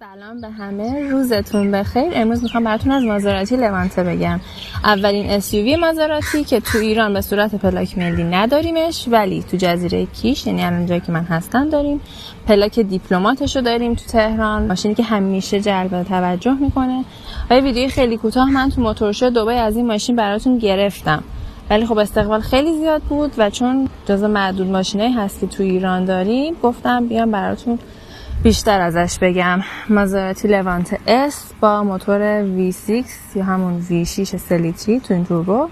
سلام به همه، روزتون بخیر. امروز میخوام براتون از مازراتی لوانته بگم. اولین SUV مازراتی که تو ایران به صورت پلاک ملی نداریمش، ولی تو جزیره کیش، یعنی الان جایی که من هستم، داریم. پلاک دیپلماتشو داریم تو تهران، ماشینی که همیشه جلب توجه میکنه. و یه ویدیوی خیلی کوتاه من تو موتورشو دبی از این ماشین براتون گرفتم، ولی خب استقبال خیلی زیاد بود و چون جزو معدود ماشینایی هست که تو ایران داریم، گفتم بیام براتون بیشتر ازش بگم. مازراتی لوانته S با موتور V6 یا همون V6 3 لیتری توین توربو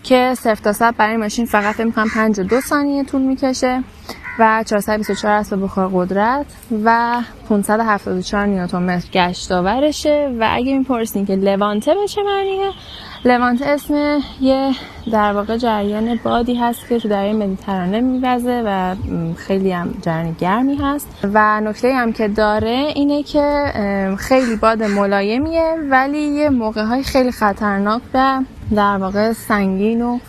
که 0 تا 100 برای ماشین فقط میکنم 52 ثانیه طول میکشه و 424 اسب بخار قدرت و 574 نیوتن متر گشت آورشه. و اگه میپرسین که لوانته به چه معنیه، لوانته اسم یه در واقع جریان بادی هست که تو دریای مدیترانه میوزه و خیلی هم جریان گرمی هست. و نکته هم که داره اینه که خیلی باد ملایمیه، ولی یه موقع‌های خیلی خطرناک و در واقع سنگین و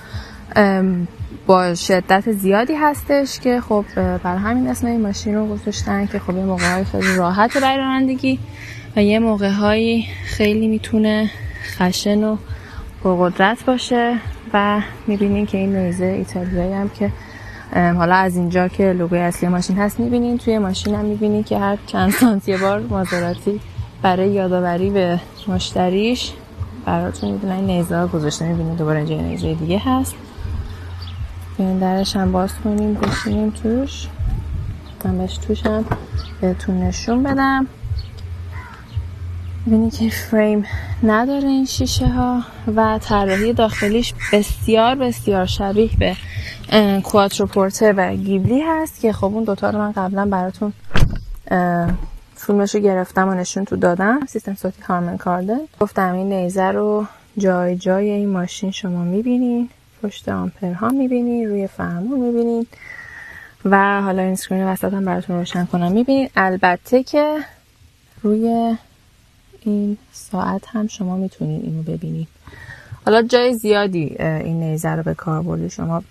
با شدت زیادی هستش که خب برای همین اسم این ماشین رو گذاشتن که خب یه موقع‌های خیلی راحت برای رانندگی و یه موقع‌هایی خیلی میتونه خشن و پرقدرت باشه. و میبینین که این نیزه ایتالیایی هم که حالا از اینجا که لوگوی اصلی ماشین هست میبینین، توی ماشین هم میبینین که هر چند سانتی بار مازراتی برای یادآوری به مشتریش براتون میدونن این نیزه ها گذاشته. میبینین دوباره اینجا نیزه دیگه هست. این درش هم باز کنیم بشینیم توش. من بهش توش هم بهتون نشون بدم. ببینید که فریم نداره این شیشه ها و طراحی داخلیش بسیار بسیار شبیه به کواتروپورته و گیبلی هست که خب اون دوتا رو من قبلا براتون فیلمشو گرفتم و نشون تو دادم. سیستم صوتی هارمن کاردن. گفتم این نیزه رو جای جای این ماشین شما میبینین، پشت آمپرها میبینین، روی فرمون میبینین و حالا این اسکرین وسط هم براتون روشن کنم میبینین. البته که روی این ساعت هم شما میتونین اینو ببینید. حالا جای زیادی این نیزه رو به کار برده، شما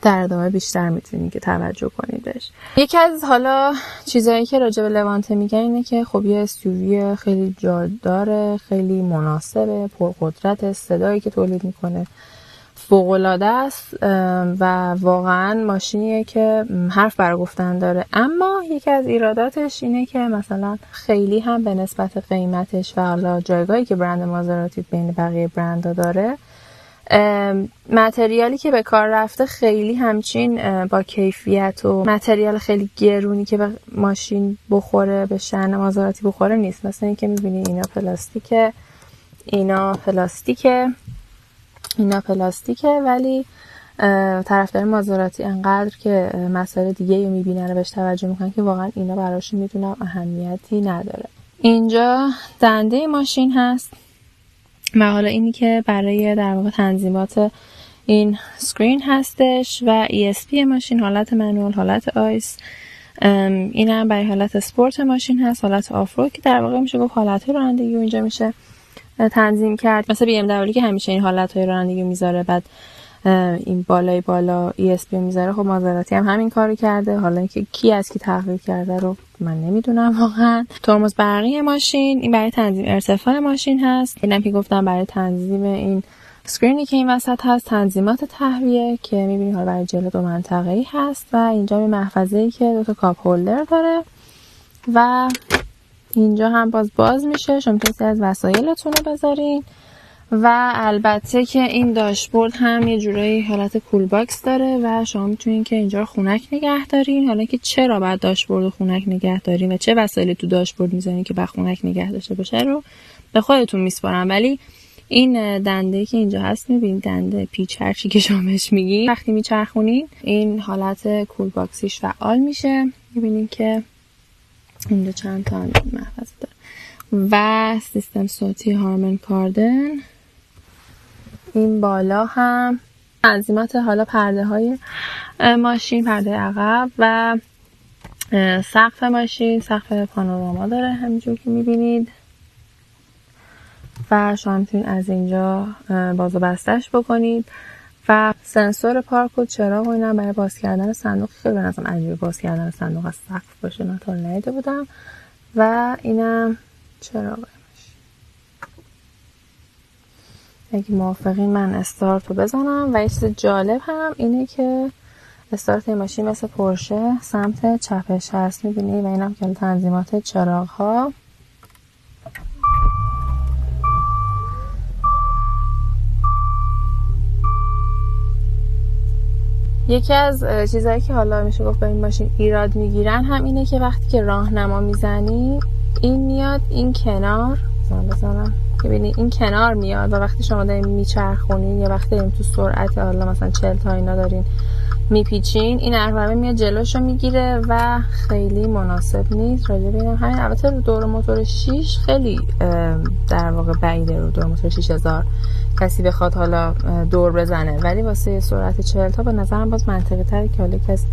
در ادامه بیشتر میتونین که توجه کنید بهش. یکی از حالا چیزایی که راجع به لوانته میگن اینه که خب یه SUV خیلی جاداره، خیلی مناسبه، پرقدرت، صدایی که تولید میکنه فوق‌العاده است و واقعا ماشینیه که حرف برای گفتن داره. اما یکی از ایراداتش اینه که مثلا خیلی هم به نسبت قیمتش و حالا جایگاهی که برند مازراتی بین بقیه برندها داره، متریالی که به کار رفته خیلی همچین با کیفیت و متریال خیلی گرونی که به ماشین بخوره، به شأن مازراتی بخوره نیست. مثلا این که می‌بینید اینا پلاستیکه ولی طرفدار مازراتی انقدر که مسائل دیگه رو میبینن و بهش توجه میکنن که واقعا اینا براشون میدونم اهمیتی نداره. اینجا دنده ماشین هست و حالا اینی که برای در واقع تنظیمات این سکرین هستش و ESP ماشین، حالت منوال، حالت آیس. این هم برای حالت سپورت ماشین هست، حالت آفرود که در واقع میشه گفت حالت رانندگی اینجا میشه تنظیم کرد. مثلا BMW که همیشه این حالت‌های رانندگی میذاره، بعد این بالای بالا ESP میذاره. خب مازراتی هم همین کارو کرده. حالا اینکه کی از کی تقلید کرده رو من نمیدونم واقعا. ترمز برقی ماشین این برای تنظیم ارتفاع ماشین هست. اینم که گفتم برای تنظیم این اسکرینی که این وسط هست، تنظیمات تهویه که میبینید حالا برای جلو 2 منطقه‌ای هست و اینجا یه محفظه‌ای که 2 تا کاپ هولدر داره و اینجا هم باز میشه، شما کسی از وسایلتون رو بذارین. و البته که این داشبورد هم یه جورایی حالت کول باکس داره و شما میتونین که اینجا رو خنک نگه دارین. حالا که چرا باید داشبورد رو خنک نگه دارین و چه وسایلی تو داشبورد میذارین که باید خنک نگه داشته باشه رو به خودتون میسپارم. ولی این دنده‌ای که اینجا هست، میبینید دنده پیچ هر چی که شما بهش میگین، وقتی میچرخونین این حالت کول باکسیش فعال میشه. میبینید که اینجا چند تا محفظه داره و سیستم صوتی هارمن کاردن. این بالا هم تنظیمات حالا پرده های ماشین، پرده عقب و سقف ماشین، سقف پانوراما داره همینجور که میبینید و شما میتونید از اینجا باز و بستش بکنید. و سنسور پارک و چراغ و اینا برای باز کردن صندوق. خیلی به نظرم عجیبه باز کردن صندوق از سقف باشه، من تا ندیده بودم و اینم چراغش. اگه موافقین من استارت رو بزنم. و یه چیز جالب هم اینه که استارت این ماشین مثل پورشه سمت چپش هست، میبینی؟ و اینم که تنظیمات چراغ ها. یکی از چیزهایی که حالا میشه گفت به این ماشین ایراد میگیرن هم اینه که وقتی که راهنما میزنی این میاد این کنار، بزنم ببینی این کنار میاد و وقتی شما دارین میچرخونین یا وقتی دارین تو سرعت حالا مثلا 40 تا اینا دارین میپیچین، این عقربه میاد جلوشو میگیره و خیلی مناسب نیست. راجع به اینم همین. البته رو دور موتور 6 خیلی در واقع بعیده، رو دور موتور 6000 کسی بخواد حالا دور بزنه، ولی واسه سرعت 40 تا به نظرم باز منطقی تره که حالا کس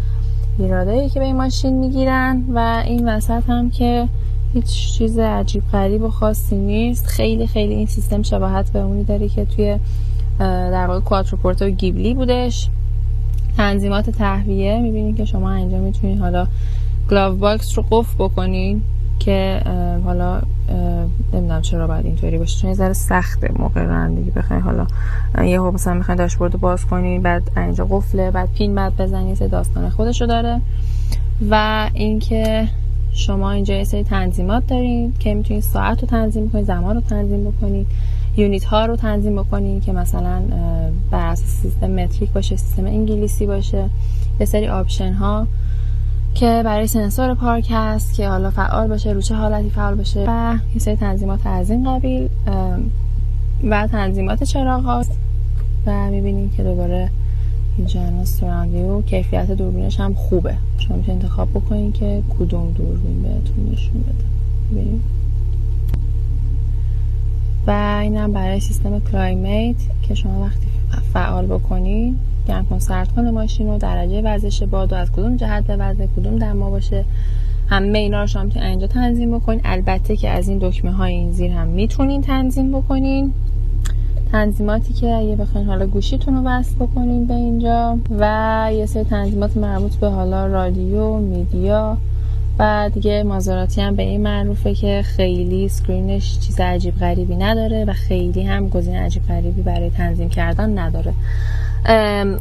ایرادایی که به این ماشین میگیرن. و این وسط هم که هیچ چیز عجیب غریب و خاصی نیست. خیلی خیلی این سیستم شباهت به اونی داره که توی در واقع کوادروپورتو گیبلی بودش. تنظیمات تهویه میبینید که شما اینجا میتونید حالا گلاو باکس رو قفل بکنین که حالا نمیدونم چرا باید اینطوری باشه، چون یه ذره سخته موقع رانندگی بخواید حالا یهو مثلا میخواید داشبورد رو باز کنین بعد اینجا قفله بعد پین بعد بزنید، یه داستان خودشو داره. و اینکه شما اینجا یه سری تنظیمات دارین که میتونید ساعت رو تنظیم کنید، زمان رو تنظیم بکنید، یونیت ها رو تنظیم بکنید که مثلا بر اساس سیستم متریک باشه، سیستم انگلیسی باشه. یه سری آپشن ها که برای سنسور پارک هست که حالا فعال باشه، رو چه حالتی فعال باشه، و یه سری تنظیمات از این قبیل و تنظیمات چراغ هاست. و میبینید که دوباره اینجا سراوند ویو، کیفیت دوربینش هم خوبه، شما میتونید انتخاب بکنید که کدوم دوربین بهتون نشون بده. ببینید. و اینم برای سیستم کلایمیت که شما وقتی فعال بکنید گرم کن سرد کنه ماشین رو، درجه وزش باد و از کدوم جهت وزه، کدوم دما باشه، همه اینا رو شما میتونید اینجا تنظیم بکنید. البته که از این دکمه های این زیر هم میتونین تنظیم بکنین. تنظیماتی که اگه بخواین حالا گوشیتون رو وصل بکنین به اینجا، و یه سری تنظیمات مربوط به حالا رادیو، میدیا و دیگه مازراتی هم به این معروفه که خیلی سکرینش چیز عجیب غریبی نداره و خیلی هم گزینه عجیب غریبی برای تنظیم کردن نداره.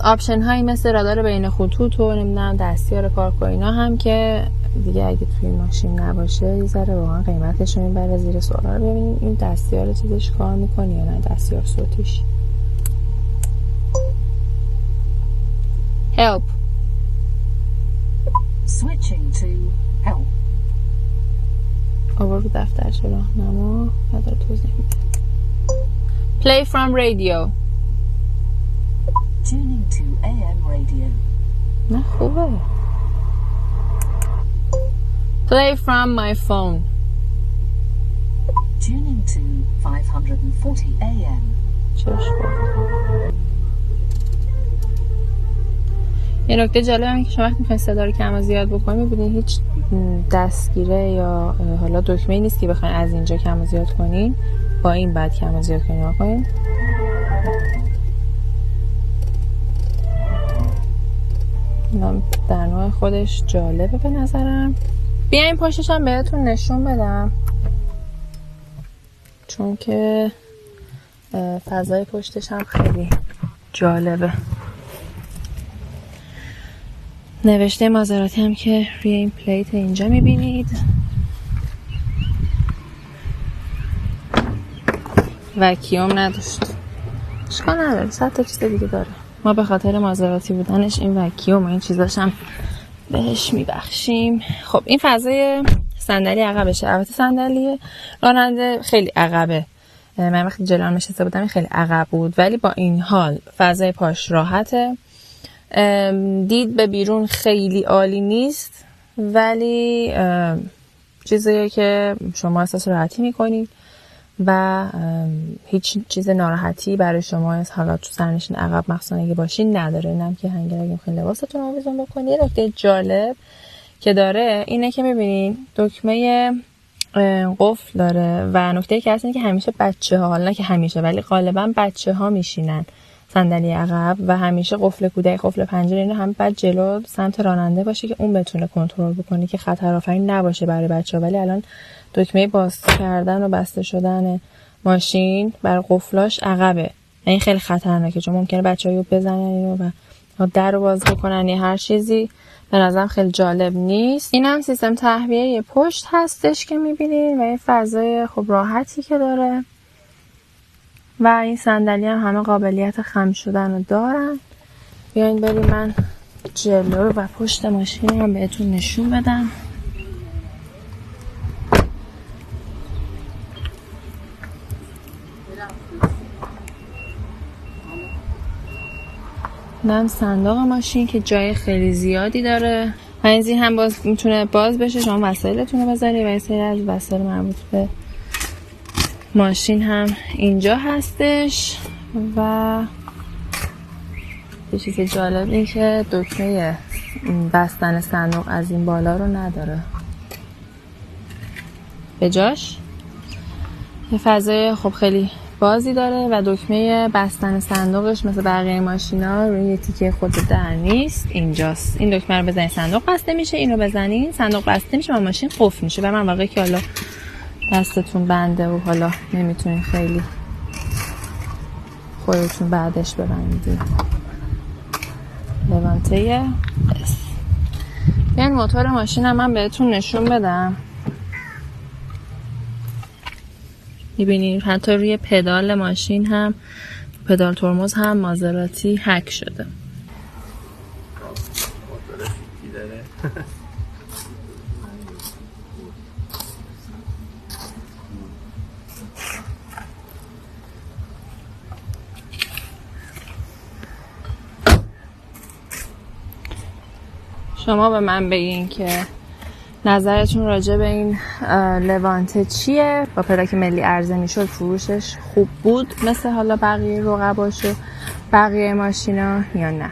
آپشن هایی مثل رادار بین خطوط و نمیدونم دستیار پارک و اینا هم که دیگه اگه توی ماشین نباشه یه ذره واقعا قیمتش رو میبره زیر سوال. ببینیم این دستیار چیزش کار میکنه یا نه، دستیار صوتیش. help switching to help. آور رو دفترچه راهنما و داره توضیح میده. play from radio. Tuning to AM radio. نه خوبه. play from my phone. Tuning to 540 AM. چش خورد. یه نکته جالب اینه که شما وقتی میخواین صدا رو کم و زیاد بکنید ببینید هیچ دستگیره یا حالا دکمه‌ای نیست که بخواید از اینجا کم و زیاد کنین، با این بعد کم و زیاد کنین. اینم در نوع خودش جالبه به نظرم. بیاین پشتش هم بهتون نشون بدم چون که فضای پشتش هم خیلی جالبه. نوشته مازراتی هم که روی این پلیت اینجا میبینید. وکیوم نداشت، اشکال نداره، 100 تا چیز دیگه داره. ما به خاطر مازراتی بودنش این وکیوم و این چیزاش هم بهش میبخشیم. خب این فضای صندلی عقبشه. البته صندلی راننده خیلی عقبه، من وقتی جلو نشسته بودم خیلی عقب بود، ولی با این حال فضای پاش راحته. دید به بیرون خیلی عالی نیست، ولی چیزیه که شما احساس راحتی میکنید و هیچ چیز ناراحتی برای شما از حالات تو سرنشین عقب مخصوصا اگه باشین نداره. اینم که هنگام خیلی لباستون آویزون بکنید. نکته جالب که داره اینه که میبینین دکمه قفل داره و نکته که هست اینه که همیشه بچه ها، حالا نه که همیشه ولی غالبا بچه ها میشینن صندلی عقب و همیشه قفل کودک، قفل پنجره اینا هم بعد جلو سمت راننده باشه که اون بتونه کنترل بکنه که خطر آفرین نباشه برای بچه‌ها. ولی الان دکمه باز کردن و بسته شدن ماشین بر قفلاش عقبه. این خیلی خطرناکه چون ممکنه بچه‌ها بزنن اینو و در رو باز بکنن یا هر چیزی. به نظرم خیلی جالب نیست. این هم سیستم تهویه پشت هستش که می‌بینید و این فضای خب راحتی که داره و این صندلی هم همه قابلیت خم شدن رو دارن. بیاین بریم من جلو و پشت ماشین هم بهتون نشون بدم. نم صندوق ماشین که جای خیلی زیادی داره و این زیر هم باز میتونه باز بشه، شما وسایلتون رو بذاری و این سری از وسایل مربوط به ماشین هم اینجا هستش. و یه چیز جالب این که دکمه بستن صندوق از این بالا رو نداره، به جاش یه فضای خب خیلی بازی داره و دکمه بستن صندوقش مثل بقیه ماشینا روی یه تیکه خود در نیست، اینجاست. این دکمه رو بزنید صندوق بسته میشه، این رو بزنید صندوق بسته میشه و ماشین قفل میشه. و من واقعا که حالا دستتون بنده و حالا نمیتونین خیلی خودتون بعدش ببندید. لوانته بیاین موتور ماشین هم من بهتون نشون بدم. میبینید حتی روی پدال ماشین هم، پدال ترمز هم مازراتی هک شده. شما به من بگین که نظرتون راجع به این لوانته چیه؟ با پلاک ملی عرضه میشد فروشش خوب بود مثل حالا بقیه رقباش و بقیه ماشینا یا نه؟